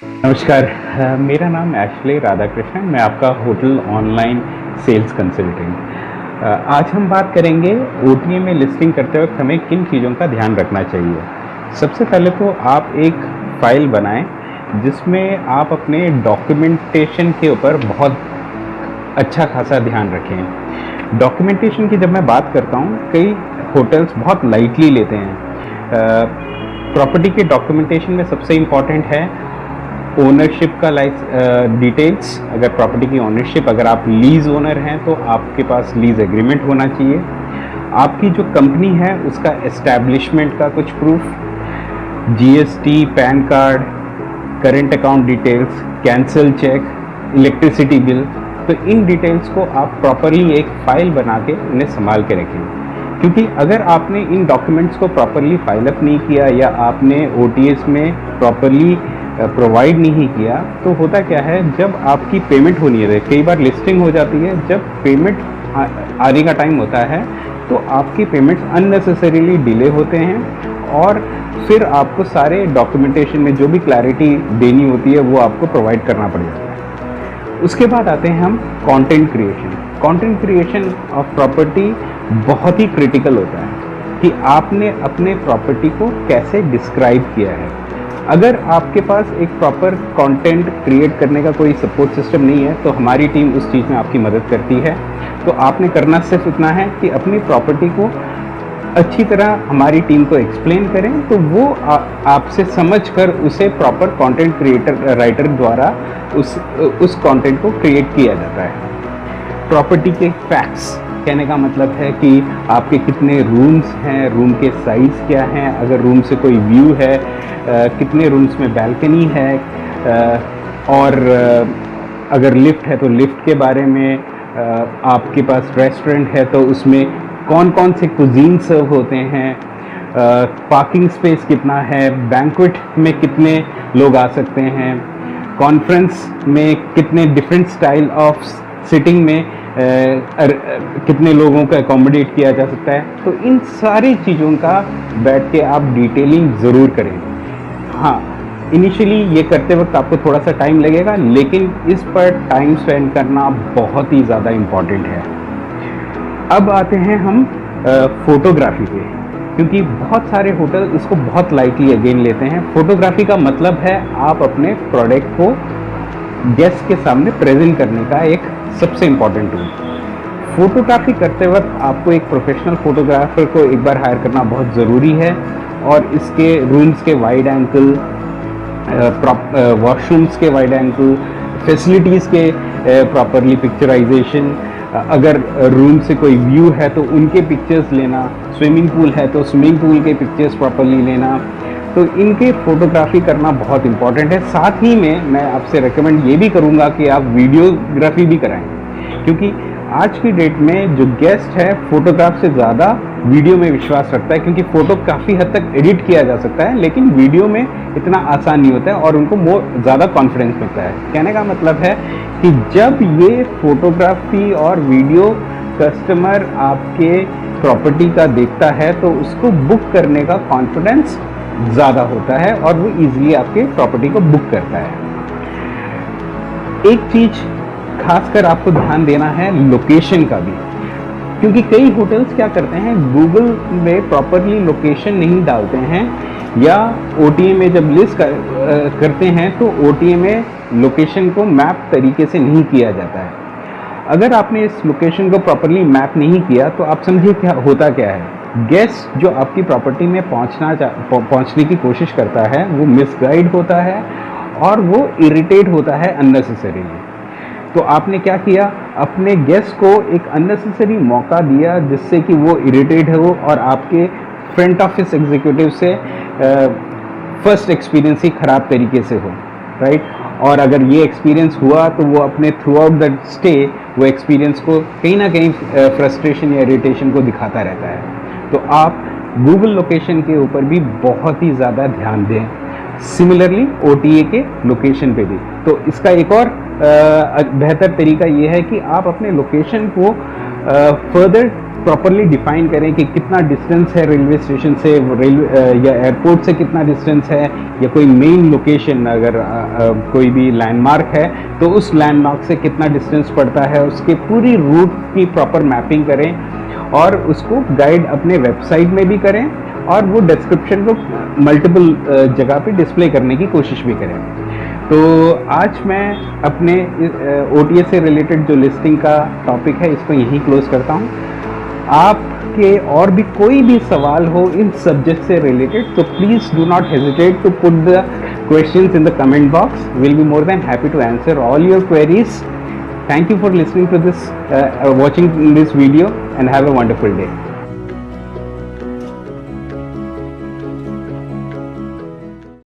नमस्कार। मेरा नाम एशले राधाकृष्णन, मैं आपका होटल ऑनलाइन सेल्स कंसल्टेंट। आज हम बात करेंगे ओटीए में लिस्टिंग करते वक्त हमें किन चीज़ों का ध्यान रखना चाहिए। सबसे पहले तो आप एक फ़ाइल बनाएं जिसमें आप अपने डॉक्यूमेंटेशन के ऊपर बहुत अच्छा खासा ध्यान रखें। डॉक्यूमेंटेशन की जब मैं बात करता हूँ, कई होटल्स बहुत लाइटली लेते हैं। प्रॉपर्टी के डॉक्यूमेंटेशन में सबसे इम्पॉर्टेंट है ओनरशिप का डिटेल्स। अगर प्रॉपर्टी की ओनरशिप, अगर आप लीज ओनर हैं तो आपके पास लीज एग्रीमेंट होना चाहिए। आपकी जो कंपनी है उसका एस्टैब्लिशमेंट का कुछ proof, GST, pan card, current account details, cancel cheque, electricity bill. तो इन डिटेल्स को आप प्रॉपरली एक फाइल बना के उन्हें संभाल के रखें, क्योंकि अगर आपने इन डॉक्यूमेंट्स को प्रॉपरली फाइल अप नहीं किया या आपने ओटीएस में प्रॉपरली प्रोवाइड नहीं किया तो होता क्या है, जब आपकी पेमेंट होनी है, कई बार लिस्टिंग हो जाती है, जब पेमेंट आने का टाइम होता है तो आपकी पेमेंट्स अननेसेसरीली डिले होते हैं और फिर आपको सारे डॉक्यूमेंटेशन में जो भी क्लैरिटी देनी होती है वो आपको प्रोवाइड करना पड़ जाता है। उसके बाद आते हैं हम content creation. Content creation of property बहुत ही क्रिटिकल होता है कि आपने अपने प्रॉपर्टी को कैसे डिस्क्राइब किया है। अगर आपके पास एक प्रॉपर कंटेंट क्रिएट करने का कोई सपोर्ट सिस्टम नहीं है तो हमारी टीम उस चीज़ में आपकी मदद करती है। तो आपने करना सिर्फ इतना है कि अपनी प्रॉपर्टी को अच्छी तरह हमारी टीम को एक्सप्लेन करें, तो वो आपसे समझकर उसे प्रॉपर कंटेंट राइटर द्वारा उस कंटेंट को क्रिएट किया जाता है। प्रॉपर्टी के फैक्ट्स कहने का मतलब है कि आपके कितने रूम्स हैं, रूम के साइज़ क्या हैं, अगर रूम से कोई व्यू है, कितने रूम्स में बैल्कनी है, और अगर लिफ्ट है तो लिफ्ट के बारे में, आपके पास रेस्टोरेंट है तो उसमें कौन कौन से कुजीन सर्व होते हैं, पार्किंग स्पेस कितना है, बैंक्वेट में कितने लोग आ सकते हैं, कॉन्फ्रेंस में कितने डिफरेंट स्टाइल ऑफ सिटिंग में कितने लोगों को अकोमोडेट किया जा सकता है। तो इन सारी चीज़ों का बैठ के आप डिटेलिंग ज़रूर करें। हाँ, इनिशियली ये करते वक्त आपको थोड़ा सा टाइम लगेगा, लेकिन इस पर टाइम स्पेंड करना बहुत ही ज़्यादा इम्पॉर्टेंट है। अब आते हैं हम फोटोग्राफी पे, क्योंकि बहुत सारे होटल इसको बहुत लाइटली अगेन लेते हैं। फोटोग्राफी का मतलब है आप अपने प्रोडक्ट को गेस्ट के सामने प्रेजेंट करने का एक सबसे इम्पॉर्टेंट टूल। फोटोग्राफी करते वक्त आपको एक प्रोफेशनल फोटोग्राफर को एक बार हायर करना बहुत ज़रूरी है, और इसके रूम्स के वाइड एंगल, वॉशरूम्स के वाइड एंगल, फैसिलिटीज़ के प्रॉपरली पिक्चराइजेशन, अगर रूम से कोई व्यू है तो उनके पिक्चर्स लेना, स्विमिंग पूल है तो स्विमिंग पूल के पिक्चर्स प्रॉपरली लेना। तो इनके फोटोग्राफी करना बहुत इंपॉर्टेंट है। साथ ही में मैं आपसे रेकमेंड ये भी करूँगा कि आप वीडियोग्राफी भी कराएं, क्योंकि आज की डेट में जो गेस्ट है फोटोग्राफ से ज़्यादा वीडियो में विश्वास रखता है, क्योंकि फ़ोटो काफ़ी हद तक एडिट किया जा सकता है लेकिन वीडियो में इतना आसान नहीं होता है और उनको ज़्यादा कॉन्फिडेंस मिलता है। कहने का मतलब है कि जब ये फोटोग्राफी और वीडियो कस्टमर आपके प्रॉपर्टी का देखता है तो उसको बुक करने का कॉन्फिडेंस ज़्यादा होता है और वो ईजिली आपके प्रॉपर्टी को बुक करता है। एक चीज़ खासकर आपको ध्यान देना है लोकेशन का भी, क्योंकि कई होटल्स क्या करते हैं, गूगल में प्रॉपरली लोकेशन नहीं डालते हैं, या ओटीए में जब लिस्ट करते हैं तो ओटीए में लोकेशन को मैप तरीके से नहीं किया जाता है। अगर आपने इस लोकेशन को प्रॉपरली मैप नहीं किया तो आप समझिए क्या होता क्या है, गेस्ट जो आपकी प्रॉपर्टी में पहुंचने की कोशिश करता है वो मिसगाइड होता है और वो इरिटेट होता है अननेसेसरीली। तो आपने क्या किया, अपने गेस्ट को एक अननेसेसरी मौका दिया जिससे कि वो इरिटेट हो और आपके फ्रंट ऑफिस एग्जीक्यूटिव से फर्स्ट एक्सपीरियंस ही ख़राब तरीके से हो, राइट। और अगर ये एक्सपीरियंस हुआ तो वो अपने थ्रू आउट द स्टे वो एक्सपीरियंस को कहीं ना कहीं फ्रस्ट्रेशन या इरिटेशन को दिखाता रहता है। तो आप गूगल लोकेशन के ऊपर भी बहुत ही ज़्यादा ध्यान दें, सिमिलरली ओटीए के लोकेशन पे भी। तो इसका एक और बेहतर तरीका ये है कि आप अपने लोकेशन को फर्दर प्रॉपरली डिफाइन करें कि कितना डिस्टेंस है रेलवे स्टेशन से, रेलवे या एयरपोर्ट से कितना डिस्टेंस है, या कोई मेन लोकेशन अगर कोई भी लैंडमार्क है तो उस लैंडमार्क से कितना डिस्टेंस पड़ता है, उसके पूरी रूट की प्रॉपर मैपिंग करें और उसको गाइड अपने वेबसाइट में भी करें और वो डिस्क्रिप्शन को मल्टीपल जगह पे डिस्प्ले करने की कोशिश भी करें। तो आज मैं अपने OTA से रिलेटेड जो लिस्टिंग का टॉपिक है इसको यहीं क्लोज करता हूँ। आपके और भी कोई भी सवाल हो इन सब्जेक्ट से रिलेटेड तो please do not hesitate to put the questions in the comment box. Will be more than happy to answer all your queries. Thank you for listening to this, watching this video, and have a wonderful day.